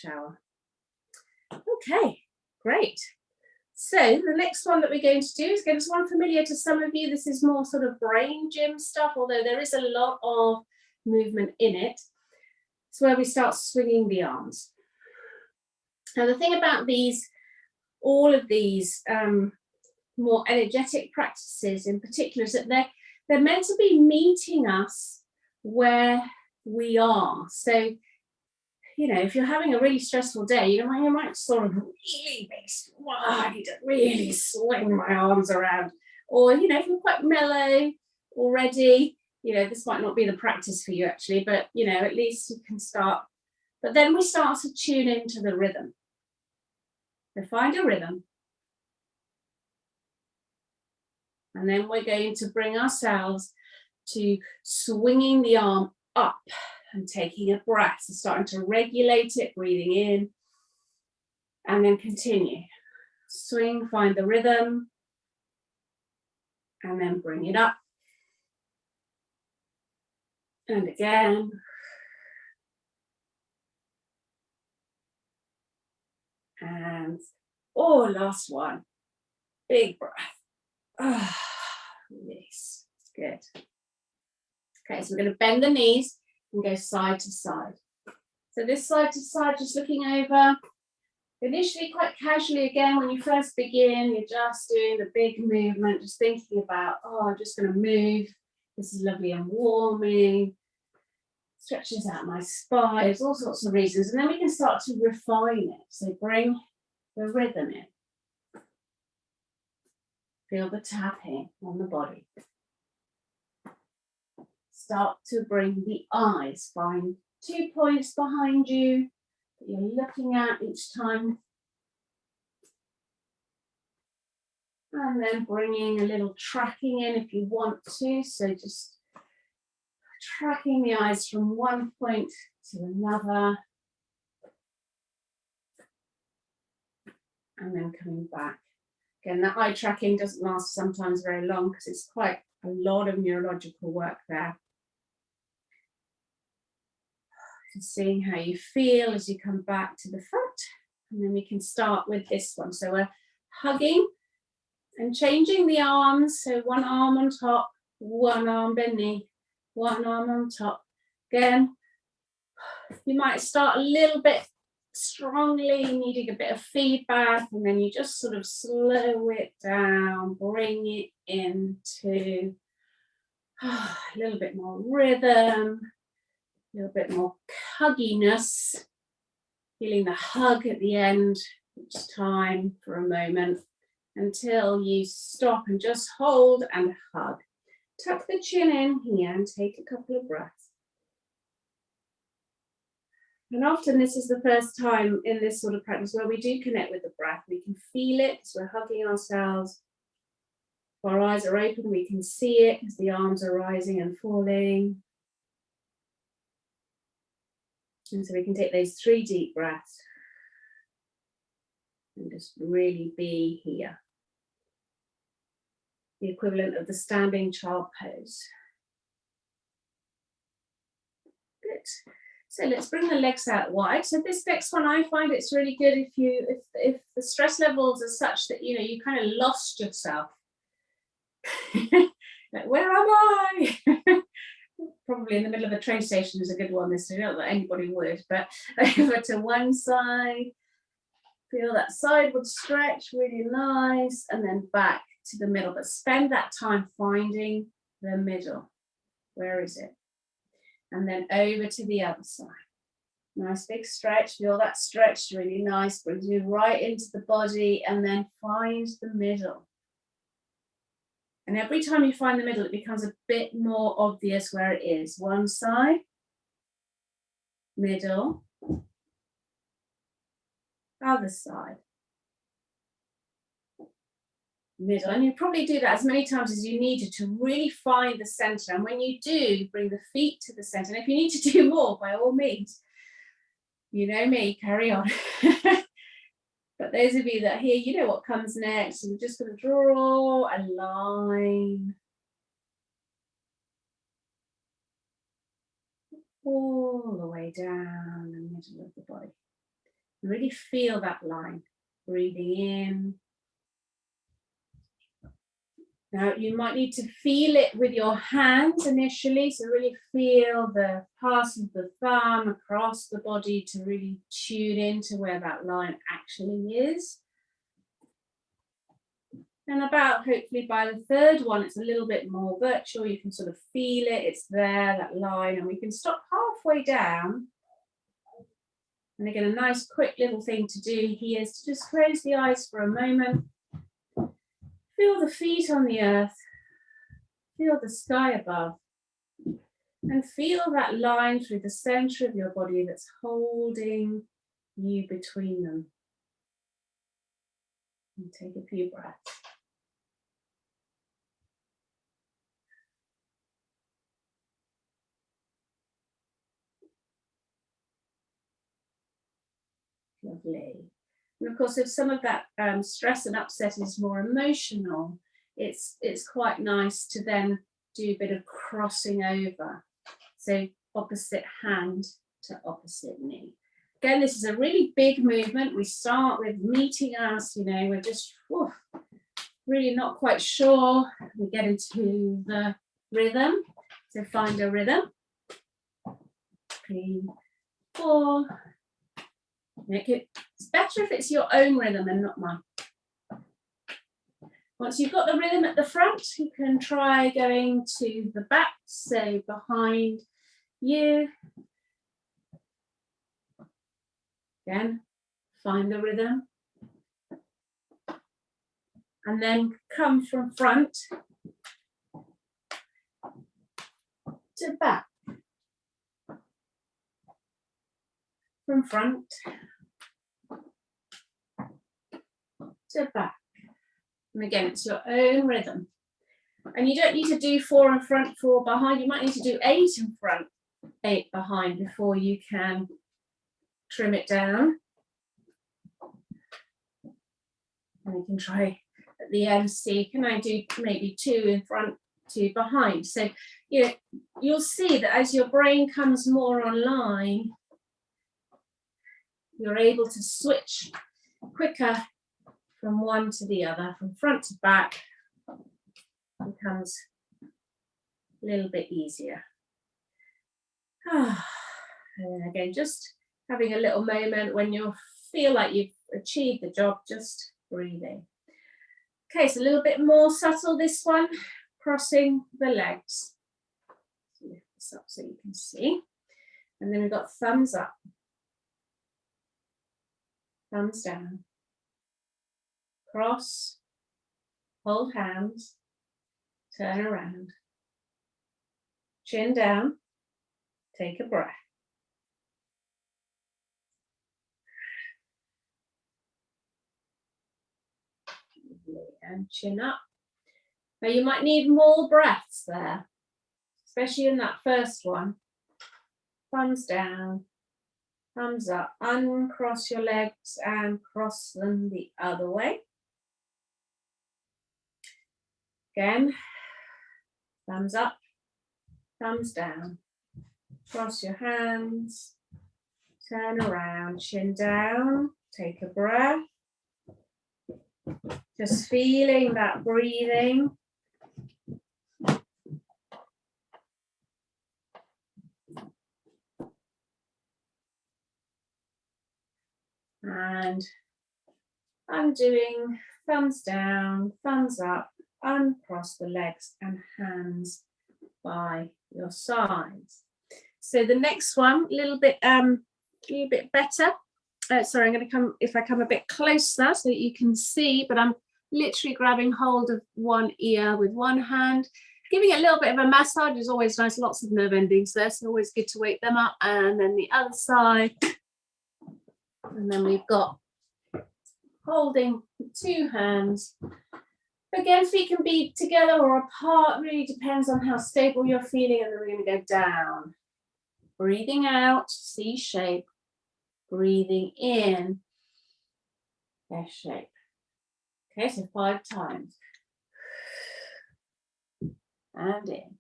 shower. Okay, great. So the next one that we're going to do is, again, this one familiar to some of you. This is more sort of brain gym stuff, although there is a lot of movement in it. It's where we start swinging the arms. Now the thing about all of these more energetic practices in particular is that they're meant to be meeting us where we are. So, you know, if you're having a really stressful day, you might sort of really I need to really swing my arms around. Or, you know, if you're quite mellow already, you know, this might not be the practice for you actually, but, you know, at least you can start. But then we start to tune into the rhythm. So find a rhythm. And then we're going to bring ourselves to swinging the arm up and taking a breath. So starting to regulate it, breathing in, and then continue. Swing, find the rhythm, and then bring it up. And again. And, last one. Big breath. Release. Good. Okay, so we're going to bend the knees and go side to side. So this side to side, just looking over. Initially, quite casually, again, when you first begin, you're just doing the big movement, just thinking about, I'm just going to move. This is lovely and warming. Stretches out my spine. There's all sorts of reasons. And then we can start to refine it. So bring the rhythm in. Feel the tapping on the body. Start to bring the eyes. Find 2 points behind you that you're looking at each time. And then bringing a little tracking in if you want to. So just tracking the eyes from one point to another. And then coming back. Again, that eye tracking doesn't last sometimes very long because it's quite a lot of neurological work there. Just seeing how you feel as you come back to the front. And then we can start with this one. So we're hugging and changing the arms. So one arm on top, one arm beneath, one arm on top. Again, you might start a little bit strongly, needing a bit of feedback, and then you just sort of slow it down, bring it into a little bit more rhythm, a little bit more hugginess, feeling the hug at the end each time for a moment until you stop and just hold and hug. Tuck the chin in here and take a couple of breaths. And often this is the first time in this sort of practice where we do connect with the breath. We can feel it as we're hugging ourselves. If our eyes are open, we can see it as the arms are rising and falling. And so we can take those 3 deep breaths and just really be here. The equivalent of the standing child pose. Good. So let's bring the legs out wide. So this next one, I find it's really good if the stress levels are such that, you know, you kind of lost yourself. Like, where am I? Probably in the middle of a train station is a good one. This, not that anybody would, but over to one side. Feel that sideward stretch, really nice, and then back to the middle. But spend that time finding the middle. Where is it? And then over to the other side. Nice big stretch. Feel that stretch, really nice. Brings you right into the body, and then find the middle. And every time you find the middle, it becomes a bit more obvious where it is. One side, middle, other side, middle. And you probably do that as many times as you need to really find the center. And when you do, bring the feet to the center. And if you need to do more, by all means, you know me, carry on. But those of you that are here, you know what comes next. So we're just going to draw a line all the way down the middle of the body. Really feel that line. Breathing in. Now you might need to feel it with your hands initially, so really feel the pass of the thumb across the body to really tune into where that line actually is. And about, hopefully by the third one, it's a little bit more virtual. You can sort of feel it, it's there, that line, and we can stop halfway down. And again, a nice quick little thing to do here is to just close the eyes for a moment. Feel the feet on the earth. Feel the sky above. And feel that line through the center of your body that's holding you between them. And take a few breaths. Lovely. And of course, if some of that stress and upset is more emotional, it's quite nice to then do a bit of crossing over. So opposite hand to opposite knee. Again, this is a really big movement. We start with meeting us, we're just really not quite sure. We get into the rhythm. So find a rhythm. 3, 4. It's better if it's your own rhythm and not mine. Once you've got the rhythm at the front, you can try going to the back, so behind you. Again, find the rhythm. And then come from front to back. From front to back. And again, it's your own rhythm. And you don't need to do 4 in front, 4 behind. You might need to do 8 in front, 8 behind before you can trim it down. And you can try at the end, see, can I do maybe 2 in front, 2 behind? So, you'll see that as your brain comes more online, you're able to switch quicker from one to the other, from front to back. Becomes a little bit easier. And then again, just having a little moment when you feel like you've achieved the job, just breathing. Okay, so a little bit more subtle, this one, crossing the legs. Lift this up so you can see. And then we've got thumbs up, thumbs down, cross, hold hands, turn around, chin down, take a breath. And chin up. Now you might need more breaths there, especially in that first one. Thumbs down, thumbs up, uncross your legs and cross them the other way. Again, thumbs up, thumbs down, cross your hands, turn around, chin down, take a breath. Just feeling that breathing. And undoing, thumbs down, thumbs up, uncross the legs and hands by your sides. So the next one, a little bit better. Sorry, I'm going to come, if I come a bit closer so that you can see, but I'm literally grabbing hold of one ear with one hand, giving it a little bit of a massage is always nice, lots of nerve endings there, so always good to wake them up. And then the other side. And then we've got holding 2 hands. Again, feet can be together or apart, really depends on how stable you're feeling. And then we're going to go down. Breathing out, C shape. Breathing in, S shape. Okay, so 5 times. And in.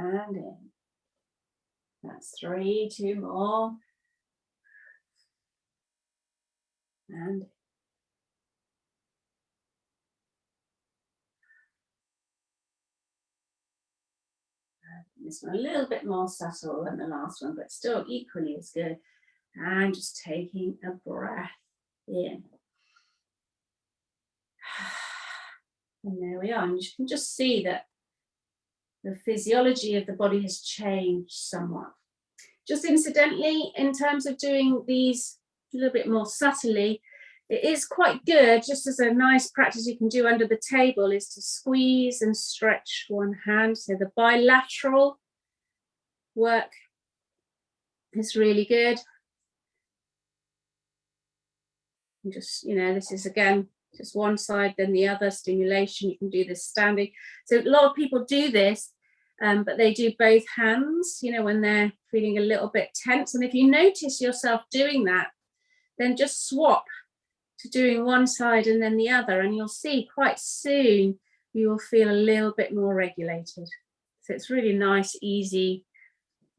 and in. That's 3, 2 more. And this one a little bit more subtle than the last one, but still equally as good. And just taking a breath in. And there we are. And you can just see that the physiology of the body has changed somewhat. Just incidentally, in terms of doing these a little bit more subtly, it is quite good, just as a nice practice you can do under the table, is to squeeze and stretch one hand. So the bilateral work is really good. And just, this is again, just one side, then the other, stimulation. You can do this standing. So a lot of people do this, but they do both hands, when they're feeling a little bit tense. And if you notice yourself doing that, then just swap to doing one side and then the other, and you'll see quite soon you will feel a little bit more regulated. So it's really nice, easy,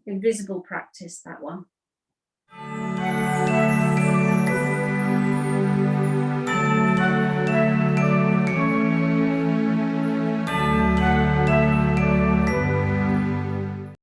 invisible practice, that one.